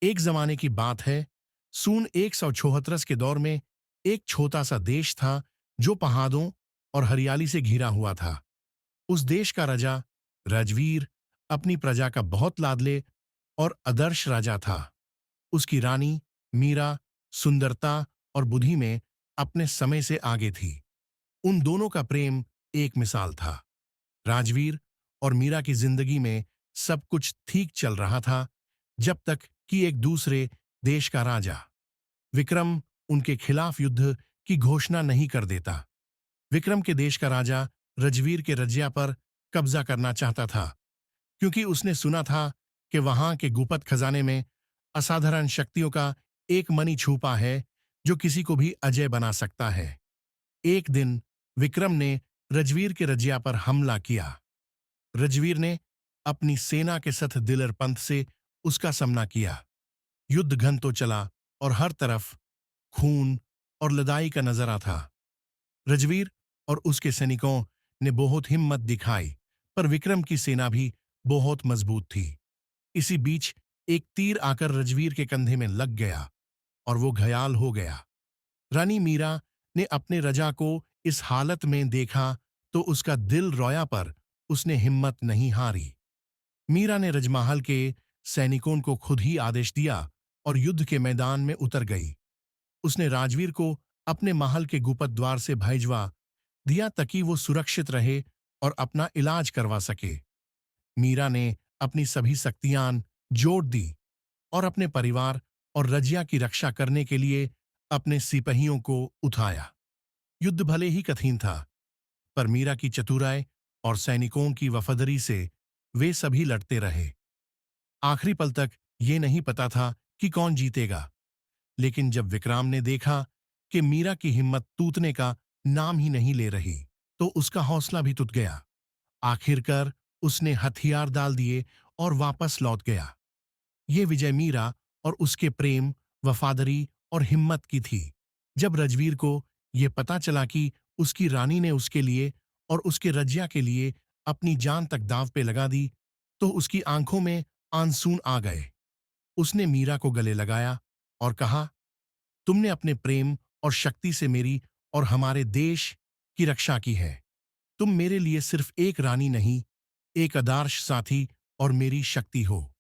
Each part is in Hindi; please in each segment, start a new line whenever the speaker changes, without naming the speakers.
एक जमाने की बात है। सन 174 के दौर में एक छोटा सा देश था जो पहाड़ों और हरियाली से घिरा हुआ था। उस देश का राजा राजवीर अपनी प्रजा का बहुत लाडले और आदर्श राजा था। उसकी रानी मीरा सुंदरता और बुद्धि में अपने समय से आगे थी। उन दोनों का प्रेम एक मिसाल था। राजवीर और मीरा की जिंदगी में सब कुछ ठीक चल रहा था जब तक कि एक दूसरे देश का राजा विक्रम उनके खिलाफ युद्ध की घोषणा नहीं कर देता। विक्रम के देश का राजा रजवीर के रज्या पर कब्जा करना चाहता था क्योंकि उसने सुना था कि वहां के गुप्त खजाने में असाधारण शक्तियों का एक मणि छुपा है जो किसी को भी अजय बना सकता है। एक दिन विक्रम ने रजवीर के रजिया पर हमला किया। रजवीर ने अपनी सेना के साथ दिलर पंथ से उसका सामना किया। युद्ध घन तो चला और हर तरफ खून और लड़ाई का नजारा था। रजवीर और उसके सैनिकों ने बहुत हिम्मत दिखाई, पर विक्रम की सेना भी बहुत मजबूत थी। इसी बीच एक तीर आकर रजवीर के कंधे में लग गया और वो घायल हो गया। रानी मीरा ने अपने रजा को इस हालत में देखा तो उसका दिल रोया, पर उसने हिम्मत नहीं हारी। मीरा ने रजमहल के सैनिकों को खुद ही आदेश दिया और युद्ध के मैदान में उतर गई। उसने राजवीर को अपने महल के गुप्त द्वार से भेजवा दिया ताकि वो सुरक्षित रहे और अपना इलाज करवा सके। मीरा ने अपनी सभी शक्तियां जोड़ दी और अपने परिवार और रजिया की रक्षा करने के लिए अपने सिपाहियों को उठाया। युद्ध भले ही कठिन था, पर मीरा की चतुराई और सैनिकों की वफादारी से वे सभी लड़ते रहे। आखिरी पल तक ये नहीं पता था कि कौन जीतेगा, लेकिन जब विक्रम ने देखा कि मीरा की हिम्मत टूटने का नाम ही नहीं ले रही, तो उसका हौसला भी टूट गया। आखिरकार उसने हथियार डाल दिए और वापस लौट गया। ये विजय मीरा और उसके प्रेम, वफादारी और हिम्मत की थी। जब रजवीर को यह पता चला कि उसकी रानी ने उसके लिए और उसके रजिया के लिए अपनी जान तक दांव पे लगा दी, तो उसकी आंखों में आंसू आ गए। उसने मीरा को गले लगाया और कहा, तुमने अपने प्रेम और शक्ति से मेरी और हमारे देश की रक्षा की है। तुम मेरे लिए सिर्फ एक रानी नहीं, एक आदर्श साथी और मेरी शक्ति हो।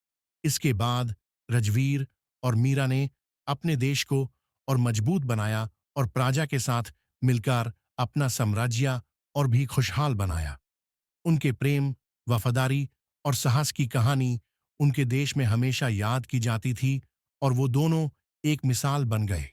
इसके बाद रजवीर और मीरा ने अपने देश को और मजबूत बनाया और प्रजा के साथ मिलकर अपना साम्राज्य और भी खुशहाल बनाया। उनके प्रेम, वफादारी और साहस की कहानी उनके देश में हमेशा याद की जाती थी और वो दोनों एक मिसाल बन गए।